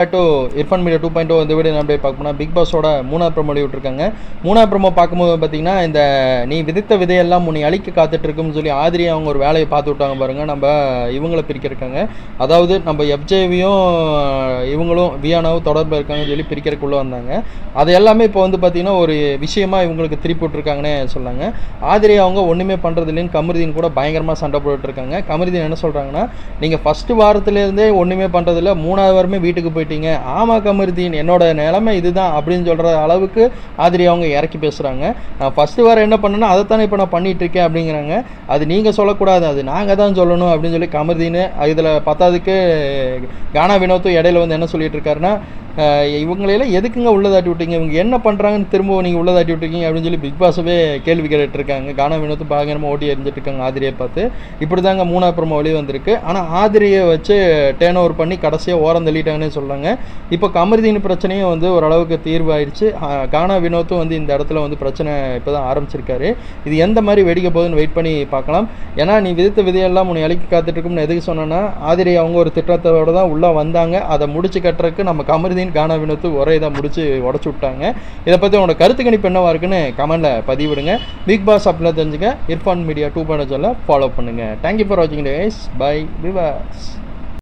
To Irfan media 2.0 இந்த video நம்ம பார்க்கணும்னா பிக் பாஸோட மூணாவது ப்ரோமோ விட்டுருக்காங்க. மூணாவது ப்ரோமோ பார்க்கும்போது பார்த்தீங்கன்னா, இந்த நீ விதித்த விதையெல்லாம் உன்னை அழிக்க காத்துட்டு இருக்குன்னு சொல்லி ஆதிரி அவங்க ஒரு வேலையை பார்த்து விட்டாங்க பாருங்க. நம்ம இவங்களை பிரிக்கிறக்காங்க, அதாவது நம்ம எஃப்ஜேவியும் இவங்களும் வியானாவும் தொடர்பு இருக்காங்கன்னு சொல்லி பிரிக்கிறதுக்குள்ளே வந்தாங்க. அது எல்லாமே இப்போ வந்து பார்த்தீங்கன்னா ஒரு விஷயமா இவங்களுக்கு திருப்பி விட்டுருக்காங்கன்னு சொன்னாங்க. ஆதிரி அவங்க ஒன்றுமே பண்ணுறது இல்லைன்னு கமருதீன் கூட பயங்கரமாக சண்டை போட்டுருக்காங்க. கமருதீன் என்ன சொல்கிறாங்கன்னா, நீங்கள் ஃபஸ்ட்டு வாரத்துலேருந்தே ஒன்றுமே பண்ணுறதில்ல, மூணாவது வாரமே வீட்டுக்கு போயிட்டு ஆமா கமருதீன் என்னோட நிலைமை இதுதான் அப்படின்னு சொல்ற அளவுக்கு ஆதிரி அவங்க இறக்கி பேசுறாங்க. நான் ஃபர்ஸ்ட் வாரம் என்ன பண்ணேன்னா அதைத்தானே இப்போ நான் பண்ணிட்டு இருக்கேன் அப்படிங்கிறாங்க. அது நீங்க சொல்லக்கூடாது, அது நாங்க தான் சொல்லணும் அப்படின்னு சொல்லி கமருதீன் இதுல பத்தாவதுக்கு கானா வினோத்தும் இடையில வந்து என்ன சொல்லிட்டு இருக்காருன்னா, இவங்களையெல்லாம் எதுக்குங்க உள்ளதாட்டி விட்டீங்க, இவங்க என்ன பண்ணுறாங்கன்னு திரும்ப நீங்கள் உள்ளதாட்டி விட்டுருக்கீங்க அப்படின்னு சொல்லி பிக் பாஸவே கேள்வி கேட்டுருக்காங்க. கானா வினோத்து பயங்கரமாக ஓட்டி எரிஞ்சிட்டு இருக்காங்க ஆதிரியை பார்த்து. இப்படி தாங்க மூணாவது ப்ரோமோ வெளியே வந்திருக்கு. ஆனால் ஆதிரியை வச்சு டேர்ன் ஓவர் பண்ணி கடைசியாக ஓரம் தள்ளிட்டாங்கன்னு சொல்கிறாங்க. இப்போ கமருதீன் பிரச்சனையும் வந்து ஓரளவுக்கு தீர்வாயிடுச்சு. கானா வினோத்தும் வந்து இந்த இடத்துல வந்து பிரச்சனை இப்போ தான் ஆரம்பிச்சிருக்காரு. இது எந்த மாதிரி வெடிக்க போகுதுன்னு வெயிட் பண்ணி பார்க்கலாம். ஏன்னா நீ விதித்த விதையெல்லாம் உன்னை அழிக்க காத்துட்டு இருக்கும்னு எதுக்கு சொன்னேன்னா, ஆதிரி அவங்க ஒரு திட்டத்தோடு தான் உள்ளே வந்தாங்க. அதை முடிச்சு கட்டுறதுக்கு நம்ம கமருதீன் கானா வினோத்து ஒரே இதாக முடிச்சு உடச்சு விட்டாங்க. இதை பற்றி உங்களோட கருத்து கணிப்பு என்னவா இருக்குன்னு கமெண்ட்டில் பதிவிடுங்க. பிக் பாஸ் அப்படின்னா தெரிஞ்சுங்க இர்ஃபான் மீடியா 2.0 ஃபாலோ பண்ணுங்கள். தேங்க்யூ ஃபார் வாட்சிங் கைஸ். பை விவாஸ்.